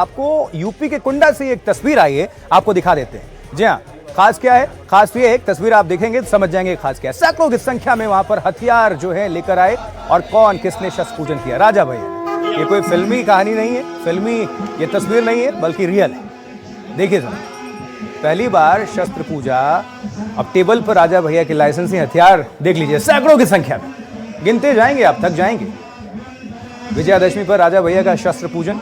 आपको यूपी के कुंडा से एक तस्वीर आई है, आपको दिखा देते हैं। जी हाँ, खास क्या है? खास ये एक तस्वीर आप देखेंगे तो समझ जाएंगे खास क्या है। सैकड़ों की संख्या में वहां पर हथियार जो है लेकर आए और कौन किसने शस्त्र पूजन किया? राजा भैया। ये कोई फिल्मी कहानी नहीं है, फिल्मी ये तस्वीर नहीं है, बल्कि रियल है। देखिए सर, पहली बार शस्त्र पूजा। अब टेबल पर राजा भैया के लाइसेंसी हथियार देख लीजिए, सैकड़ों की संख्या में, गिनते जाएंगे आप, थक जाएंगे। विजयादशमी पर राजा भैया का शस्त्र पूजन,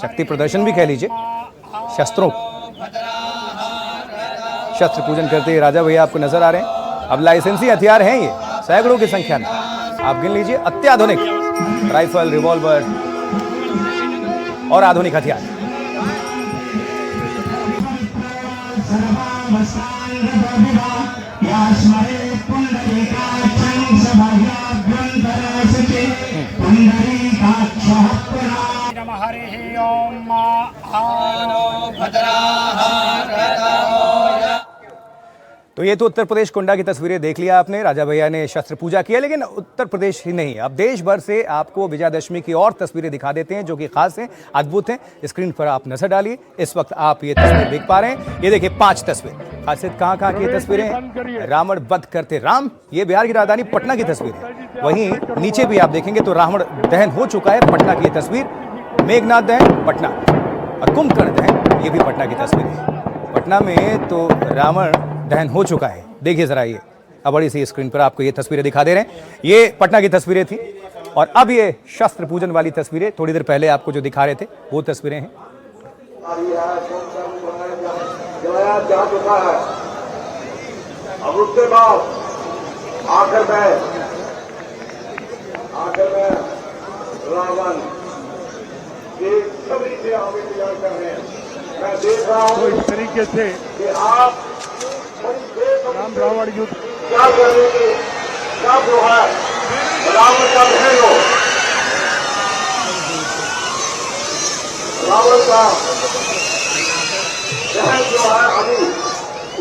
शक्ति प्रदर्शन भी कह लीजिए। शस्त्रों शस्त्र पूजन करते हुए राजा भैया आपको नजर आ रहे हैं। अब लाइसेंसी हथियार हैं ये सैकड़ों की संख्या में, आप गिन लीजिए। अत्याधुनिक राइफल, रिवॉल्वर और आधुनिक हथियार। तो ये तो उत्तर प्रदेश कुंडा की तस्वीरें देख लिया आपने। राजा भैया ने शस्त्र पूजा किया, लेकिन उत्तर प्रदेश ही नहीं, अब देश भर से आपको विजयादशमी की और तस्वीरें दिखा देते हैं जो कि खास हैं, अद्भुत हैं। स्क्रीन पर आप नजर डालिए। इस वक्त आप ये तस्वीर देख पा रहे हैं। ये देखिए 5 तस्वीर। खासियत कहाँ की तस्वीरें? रावण वध करते राम, ये बिहार की राजधानी पटना की तस्वीर है। वहीं नीचे भी आप देखेंगे तो रावण दहन हो चुका है, पटना की तस्वीर। मेघनाथ दहन पटना और कुंभकर्ण दहन, ये भी पटना की तस्वीर है। पटना में तो रावण दहन हो चुका है। देखिए जरा, ये अब बड़ी सी स्क्रीन पर आपको ये तस्वीरें दिखा दे रहे हैं। ये पटना की तस्वीरें थी और अब ये शस्त्र पूजन वाली तस्वीरें थोड़ी देर पहले आपको जो दिखा रहे थे वो तस्वीरें हैं। जा चुका है। अब उसके बाद आखिर में रावण ये सभी से आगे तैयार कर रहे हैं। मैं देख रहा हूँ तो इस तरीके से कि आप राम रावण युद्ध क्या करेंगे, क्या जो है रावण का बहन हो, रावण का बहन जो है अभी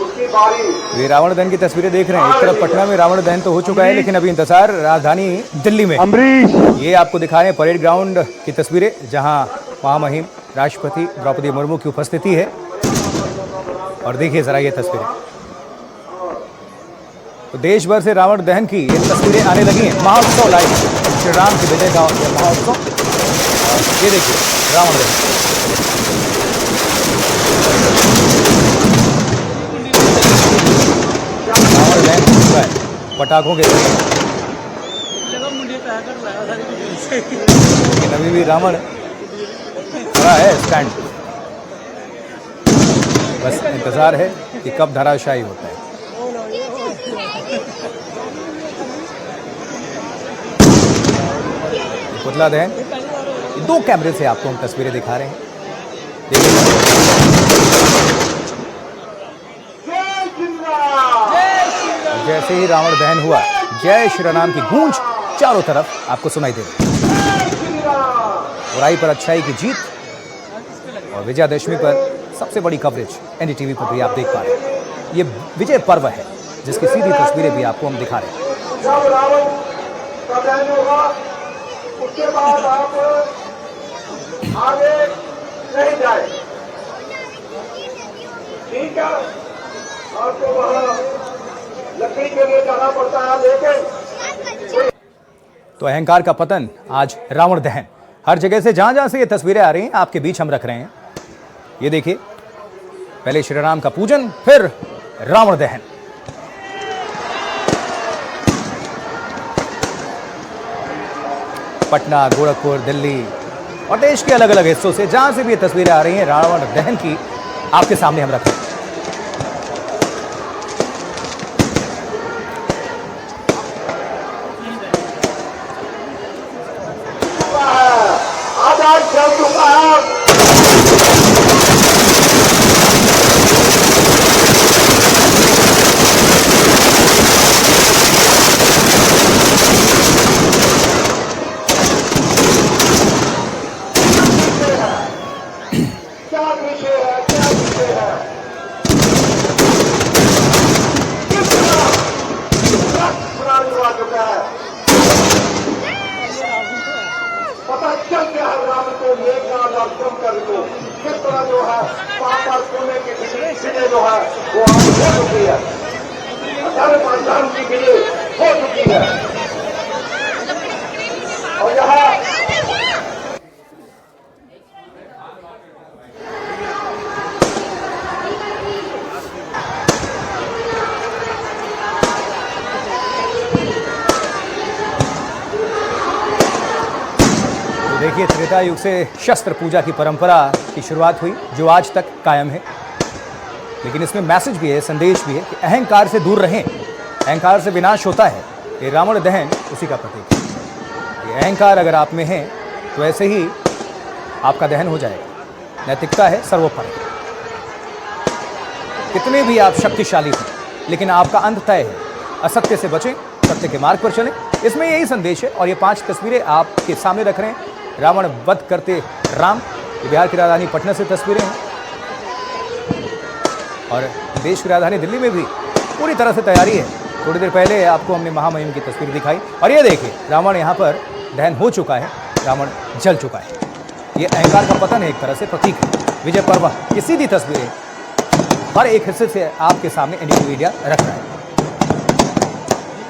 उसकी बारी। ये रावण दहन की तस्वीरें देख रहे हैं। एक तरफ पटना में रावण दहन तो हो चुका है, लेकिन अभी इंतजार राजधानी दिल्ली में। अमरीश, ये आपको दिखा रहे हैं परेड ग्राउंड की तस्वीरें, जहां महामहिम राष्ट्रपति द्रौपदी मुर्मू की उपस्थिति है। और देखिए जरा ये तस्वीरें, तो देश भर से रावण दहन की ये तस्वीरें आने लगी हैं। महोत्सव लाइव, श्री राम की विजय का महोत्सव। और ये देखिए रावण दहन, रावण दहन हो चुका है पटाखों के जरिए। लेकिन अभी भी रावण खड़ा है स्टैंड, बस इंतजार है कि कब धराशायी होता है। पुतला दहन, 2 कैमरे से आपको हम तस्वीरें दिखा रहे हैं। देखिए जैसे ही रावण दहन हुआ, जय श्री राम की गूंज चारों तरफ आपको सुनाई दे रही है। बुराई पर अच्छाई की जीत और विजयादशमी पर सबसे बड़ी कवरेज एनडीटीवी पर भी आप देख पा रहे हैं। ये विजय पर्व है जिसकी सीधी तस्वीरें भी आपको हम दिखा रहे हैं। जब रावण का दहन होगा उसके बाद आप आगे नहीं जाए, ठीक है? आपको वहां लकड़ी के लिए जाना पड़ता है, लेकिन तो अहंकार का पतन, आज रावण दहन। हर जगह से जहां से ये तस्वीरें आ रही हैं आपके बीच हम रख रहे हैं। ये देखिए, पहले श्री राम का पूजन, फिर रावण दहन। पटना, गोरखपुर, दिल्ली और देश के अलग अलग हिस्सों से जहां से भी ये तस्वीरें आ रही हैं रावण दहन की, आपके सामने हम रख रहे हैं। आजाद चल चुका है। क्या विषय है, क्या विषय है? किस तरह प्रणाली हुआ चुका है, पता चल गया है राम को मेघनाथ और को किस तरह जो है पाप और पुण्य की विजय जो है वो आज हो चुकी है, धर्म और धर्म की विजय हो चुकी है। और यहाँ देखिए, त्रेता युग से शस्त्र पूजा की परंपरा की शुरुआत हुई जो आज तक कायम है। लेकिन इसमें मैसेज भी है, संदेश भी है कि अहंकार से दूर रहें, अहंकार से विनाश होता है। ये रावण दहन उसी का प्रतीक है। ये अहंकार अगर आप में है तो ऐसे ही आपका दहन हो जाएगा। नैतिकता है सर्वोपरि। कितने भी आप शक्तिशाली हैं, लेकिन आपका अंत तय है। असत्य से बचें, सत्य के मार्ग पर चलें। इसमें यही संदेश है। और ये 5 तस्वीरें आपके सामने रख रहे हैं। रावण वध करते राम, ये बिहार की राजधानी पटना से तस्वीरें हैं। और देश की राजधानी दिल्ली में भी पूरी तरह से तैयारी है। थोड़ी देर पहले आपको हमने महामहिम की तस्वीर दिखाई और ये देखिए, रावण यहाँ पर दहन हो चुका है, रावण जल चुका है। ये अहंकार का पतन है, एक तरह से प्रतीक है। विजय पर्व की सीधी तस्वीरें हर एक हिस्से से आपके सामने एनडीटीवी मीडिया रख रहा है।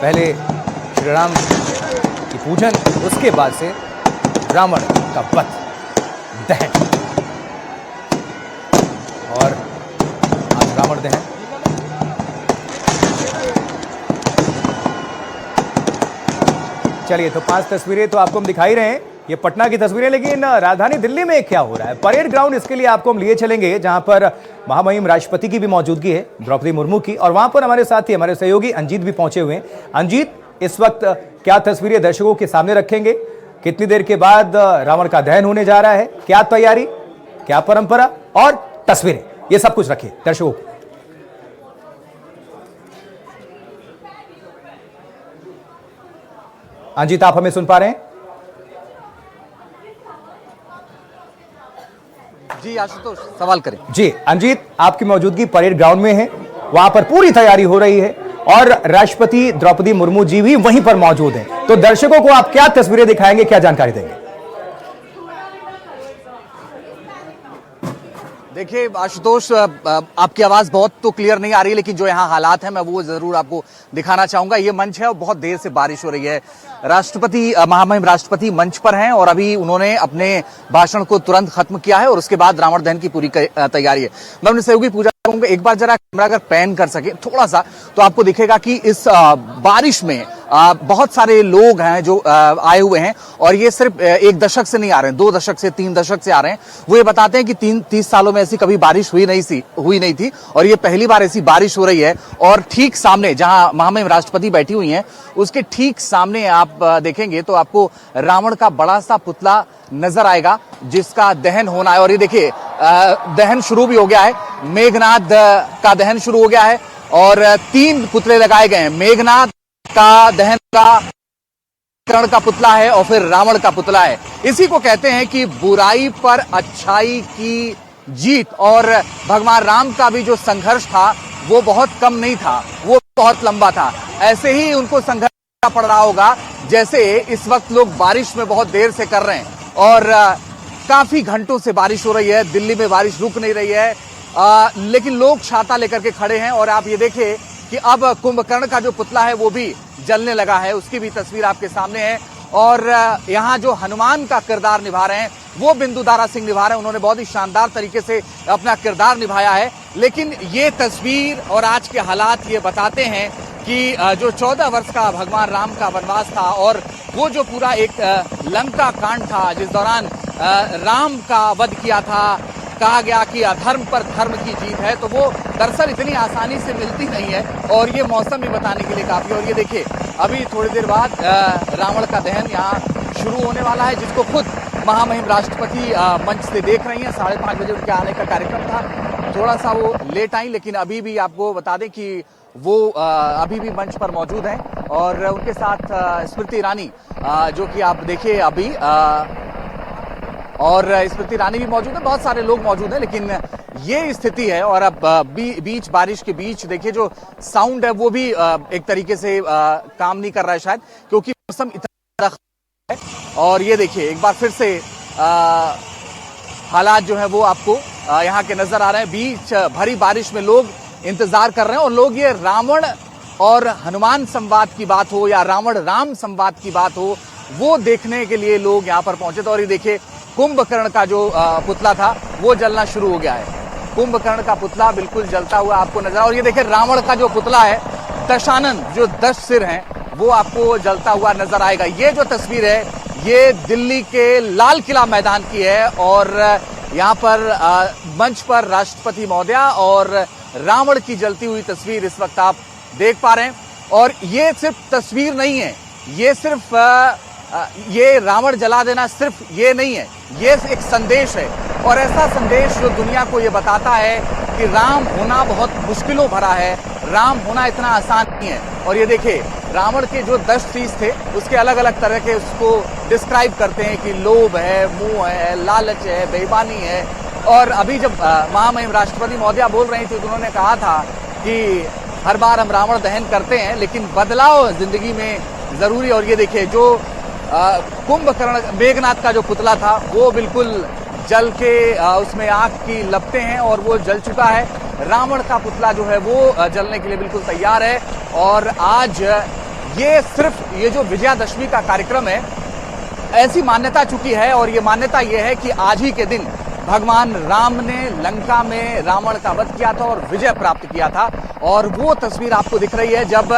पहले श्री राम की पूजन, उसके बाद से रावण का वध, दहन। और आज रावण दहन। चलिए, तो 5 तस्वीरें तो आपको हम दिखाई रहे हैं। ये पटना की तस्वीरें, लेकिन राजधानी दिल्ली में क्या हो रहा है? परेड ग्राउंड, इसके लिए आपको हम लिए चलेंगे जहां पर महामहिम राष्ट्रपति की भी मौजूदगी है, द्रौपदी मुर्मू की। और वहां पर हमारे साथी, हमारे सहयोगी अंजीत भी पहुंचे हुए हैं। अंजीत, इस वक्त क्या तस्वीरें दर्शकों के सामने रखेंगे? कितनी देर के बाद रावण का दहन होने जा रहा है? क्या तैयारी, क्या परंपरा और तस्वीरें, ये सब कुछ रखिए दर्शकों को। अंजीत, आप हमें सुन पा रहे हैं? जी आशुतोष, सवाल करें। जी अंजीत, आपकी मौजूदगी परेड ग्राउंड में है, वहां पर पूरी तैयारी हो रही है और राष्ट्रपति द्रौपदी मुर्मू जी भी वहीं पर मौजूद हैं। तो दर्शकों को आप क्या तस्वीरें दिखाएंगे, क्या जानकारी देंगे? देखिए आशुतोष, आपकी आवाज बहुत तो क्लियर नहीं आ रही है, लेकिन जो यहाँ हालात हैं मैं वो जरूर आपको दिखाना चाहूंगा। ये मंच है और बहुत देर से बारिश हो रही है। राष्ट्रपति, महामहिम राष्ट्रपति मंच पर हैं और अभी उन्होंने अपने भाषण को तुरंत खत्म किया है और उसके बाद रावण दहन की पूरी तैयारी है। मैं अपने सहयोगी पूजा करूंगा, एक बार जरा कैमरा अगर पैन कर सके थोड़ा सा, तो आपको दिखेगा कि इस बारिश में बहुत सारे लोग हैं जो आए हुए हैं। और ये सिर्फ 1 दशक से नहीं आ रहे हैं, 2 दशक से, 3 दशक से आ रहे हैं। वो ये बताते हैं कि 30 सालों में ऐसी कभी बारिश हुई नहीं थी और ये पहली बार ऐसी बारिश हो रही है। और ठीक सामने जहां महामहिम राष्ट्रपति बैठी हुई हैं, उसके ठीक सामने आप देखेंगे तो आपको रावण का बड़ा सा पुतला नजर आएगा जिसका दहन होना है। और ये देखिए, दहन शुरू भी हो गया है। मेघनाद का दहन शुरू हो गया है और 3 पुतले लगाए गए हैं। मेघनाद का दहन का कर्ण का पुतला है और फिर रावण का पुतला है। इसी को कहते हैं कि बुराई पर अच्छाई की जीत। और भगवान राम का भी जो संघर्ष था वो बहुत कम नहीं था, वो बहुत लंबा था। ऐसे ही उनको संघर्ष करना पड़ रहा होगा जैसे इस वक्त लोग बारिश में बहुत देर से कर रहे हैं। और काफी घंटों से बारिश हो रही है, दिल्ली में बारिश रुक नहीं रही है, लेकिन लोग छाता लेकर के खड़े हैं। और आप ये देखिए कि अब कुंभकर्ण का जो पुतला है वो भी जलने लगा है, उसकी भी तस्वीर आपके सामने है। और यहाँ जो हनुमान का किरदार निभा रहे हैं वो बिंदु दारा सिंह निभा रहे हैं। उन्होंने बहुत ही शानदार तरीके से अपना किरदार निभाया है। लेकिन ये तस्वीर और आज के हालात ये बताते हैं कि जो 14 वर्ष का भगवान राम का वनवास था और वो जो पूरा एक लंका कांड था जिस दौरान राम का वध किया था, कहा गया कि अधर्म पर धर्म की जीत है, तो वो दरअसल इतनी आसानी से मिलती नहीं है। और ये मौसम भी बताने के लिए काफी। और ये देखिए, अभी थोड़ी देर बाद रावण का दहन यहाँ शुरू होने वाला है, जिसको खुद महामहिम राष्ट्रपति मंच से देख रही हैं। 5:30 बजे उनके आने का कार्यक्रम था, थोड़ा सा वो लेट आई, लेकिन अभी भी आपको बता दें कि वो अभी भी मंच पर मौजूद हैं। और उनके साथ स्मृति ईरानी, जो कि आप देखिए अभी, और स्मृति ईरानी भी मौजूद है, बहुत सारे लोग मौजूद हैं। लेकिन ये स्थिति है। और अब बीच बारिश के बीच देखिए जो साउंड है वो भी एक तरीके से काम नहीं कर रहा है शायद, क्योंकि मौसम इतना है। और ये देखिए एक बार फिर से हालात जो है वो आपको यहाँ के नजर आ रहे हैं। बीच भरी बारिश में लोग इंतजार कर रहे हैं और लोग ये रावण और हनुमान संवाद की बात हो या रावण राम संवाद की बात हो, वो देखने के लिए लोग यहाँ पर पहुंचे थे। और ये देखिए कुंभकर्ण का जो पुतला था वो जलना शुरू हो गया है। कुंभकर्ण का पुतला बिल्कुल जलता हुआ आपको नजर। और ये देखिए रावण का जो पुतला है, दशानन, जो 10 सिर हैं, वो आपको जलता हुआ नजर आएगा। ये जो तस्वीर है ये दिल्ली के लाल किला मैदान की है और यहाँ पर मंच पर राष्ट्रपति महोदया और रावण की जलती हुई तस्वीर इस वक्त आप देख पा रहे हैं। और ये सिर्फ तस्वीर नहीं है, ये सिर्फ ये रावण जला देना सिर्फ ये नहीं है, ये एक संदेश है। और ऐसा संदेश जो दुनिया को ये बताता है कि राम होना बहुत मुश्किलों भरा है, राम होना इतना आसान नहीं है। और ये देखिए रावण के जो 10 चीज थे उसके अलग अलग तरह के उसको डिस्क्राइब करते हैं कि लोभ है, मोह है, लालच है, बेईमानी है। और अभी जब महामहिम राष्ट्रपति महोदया बोल रही थी तो उन्होंने कहा था कि हर बार हम रावण दहन करते हैं लेकिन बदलाव जिंदगी में जरूरी। और ये देखिए जो कुंभकर्ण मेघनाथ का जो पुतला था वो बिल्कुल जल के उसमें आग की लपटें हैं और वो जल चुका है। रावण का पुतला जो है वो जलने के लिए बिल्कुल तैयार है। और आज ये जो विजयादशमी का कार्यक्रम है, ऐसी मान्यता चुकी है और ये मान्यता ये है कि आज ही के दिन भगवान राम ने लंका में रावण का वध किया था और विजय प्राप्त किया था। और वो तस्वीर आपको दिख रही है जब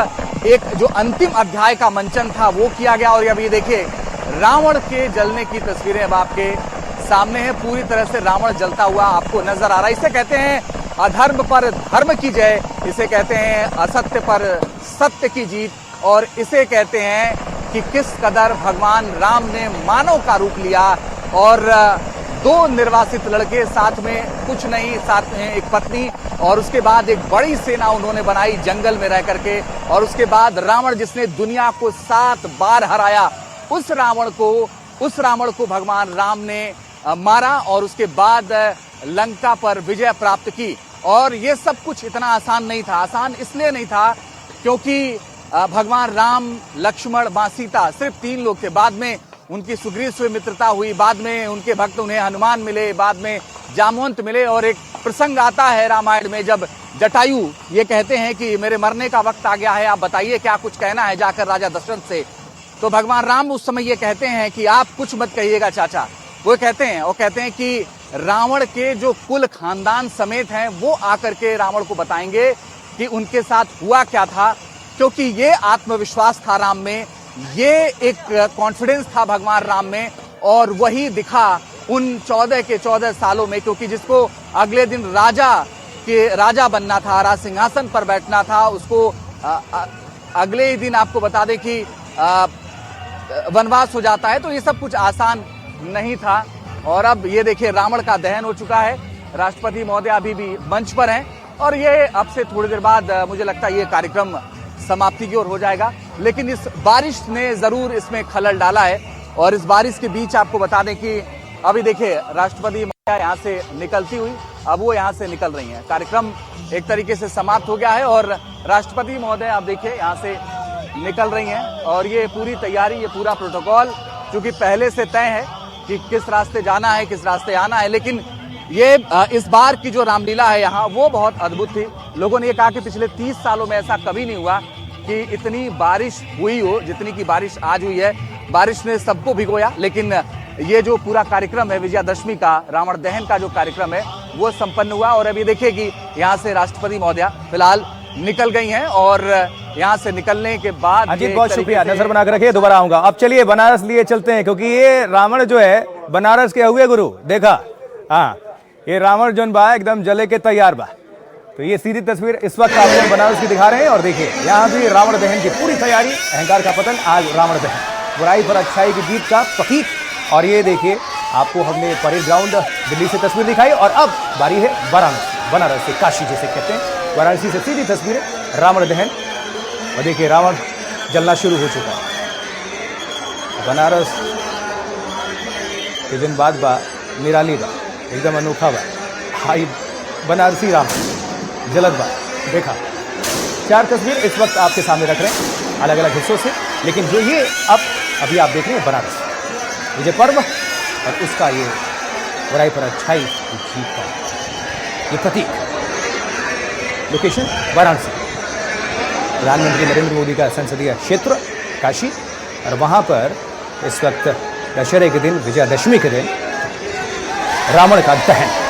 एक जो अंतिम अध्याय का मंचन था वो किया गया। और अब ये देखिए रावण के जलने की तस्वीरें अब आपके सामने है। पूरी तरह से रावण जलता हुआ आपको नजर आ रहा है। इसे कहते हैं अधर्म पर धर्म की जय, इसे कहते हैं असत्य पर सत्य की जीत, और इसे कहते हैं कि किस कदर भगवान राम ने मानव का रूप लिया। और 2 निर्वासित लड़के, साथ में कुछ नहीं, साथ में एक पत्नी, और उसके बाद एक बड़ी सेना उन्होंने बनाई जंगल में रह करके। और उसके बाद रावण जिसने दुनिया को 7 बार हराया, उस रावण को भगवान राम ने मारा और उसके बाद लंका पर विजय प्राप्त की। और ये सब कुछ इतना आसान नहीं था। आसान इसलिए नहीं था क्योंकि भगवान राम, लक्ष्मण, मां सीता, सिर्फ 3 लोग थे। बाद में उनकी सुग्रीव से मित्रता हुई, बाद में उनके भक्त उन्हें हनुमान मिले, बाद में जामवंत मिले। और एक प्रसंग आता है रामायण में जब जटायु ये कहते हैं कि मेरे मरने का वक्त आ गया है, आप बताइए क्या कुछ कहना है जाकर राजा दशरथ से। तो भगवान राम उस समय ये कहते हैं कि आप कुछ मत कहिएगा चाचा। वो कहते हैं कि रावण के जो कुल खानदान समेत हैं वो आकर के रावण को बताएंगे कि उनके साथ हुआ क्या था। क्योंकि ये आत्मविश्वास था राम में, ये एक कॉन्फिडेंस था भगवान राम में, और वही दिखा उन 14 के 14 सालों में। क्योंकि जिसको अगले दिन राजा बनना था, राज सिंहासन पर बैठना था, उसको अगले ही दिन आपको बता दें कि वनवास हो जाता है। तो ये सब कुछ आसान नहीं था। और अब ये देखिए रावण का दहन हो चुका है। राष्ट्रपति महोदय अभी भी मंच पर हैं और ये अब से थोड़ी देर बाद मुझे लगता है ये कार्यक्रम समाप्ति की ओर हो जाएगा। लेकिन इस बारिश ने जरूर इसमें खलल डाला है। और इस बारिश के बीच आपको बता दें कि अभी देखिए राष्ट्रपति महोदया यहाँ से निकलती हुई, अब वो यहाँ से निकल रही हैं। कार्यक्रम एक तरीके से समाप्त हो गया है और राष्ट्रपति महोदय आप देखिए यहाँ से निकल रही हैं। और ये पूरी तैयारी, ये पूरा प्रोटोकॉल चूंकि पहले से तय है कि किस रास्ते जाना है, किस रास्ते आना है। लेकिन ये इस बार की जो रामलीला है यहाँ वो बहुत अद्भुत थी। लोगों ने ये कहा कि पिछले 30 सालों में ऐसा कभी नहीं हुआ कि इतनी बारिश हुई हो जितनी की बारिश आज हुई है। बारिश ने सबको भिगोया। लेकिन ये जो पूरा कार्यक्रम है विजयादशमी का, रावण दहन का जो कार्यक्रम है वो संपन्न हुआ। और अभी देखिए कि यहाँ से राष्ट्रपति महोदया फिलहाल निकल गई हैं और यहाँ से निकलने के बाद अजीत बहुत शुक्रिया, नजर बना कर रखिए, दोबारा आऊंगा। अब चलिए बनारस लिए चलते हैं क्योंकि ये रावण जो है बनारस के हुए गुरु देखा। हाँ, ये रावण जो बा एकदम जले के तैयार बा। तो ये सीधी तस्वीर इस वक्त आपको बनारस की दिखा रहे हैं। और देखिए यहाँ भी रावण दहन की पूरी तैयारी, अहंकार का पतन, आज रावण दहन, बुराई पर अच्छाई की जीत का प्रतीक। और ये देखिए आपको हमने परेड ग्राउंड दिल्ली से तस्वीर दिखाई और अब बारी है वाराणसी, बनारस से काशी जिसे कहते हैं, वाराणसी से सीधी तस्वीर रावण दहन। और देखिए रावण जलना शुरू हो चुका है। बनारस के दिन बाद बा निराली बा, एकदम अनोखा बा, हाई बनारसी रावण जलद बा। देखा 4 तस्वीर इस वक्त आपके सामने रख रहे हैं अलग अलग हिस्सों से। लेकिन जो ये अभी आप देख रहे हैं बनारस विजय पर्व और उसका ये बुराई पर अच्छाई की जीत का ये प्रतीक। लोकेशन वाराणसी, प्रधानमंत्री नरेंद्र मोदी का संसदीय क्षेत्र काशी, और वहां पर इस वक्त दशहरे के दिन, विजयादशमी के दिन रावण का दहन।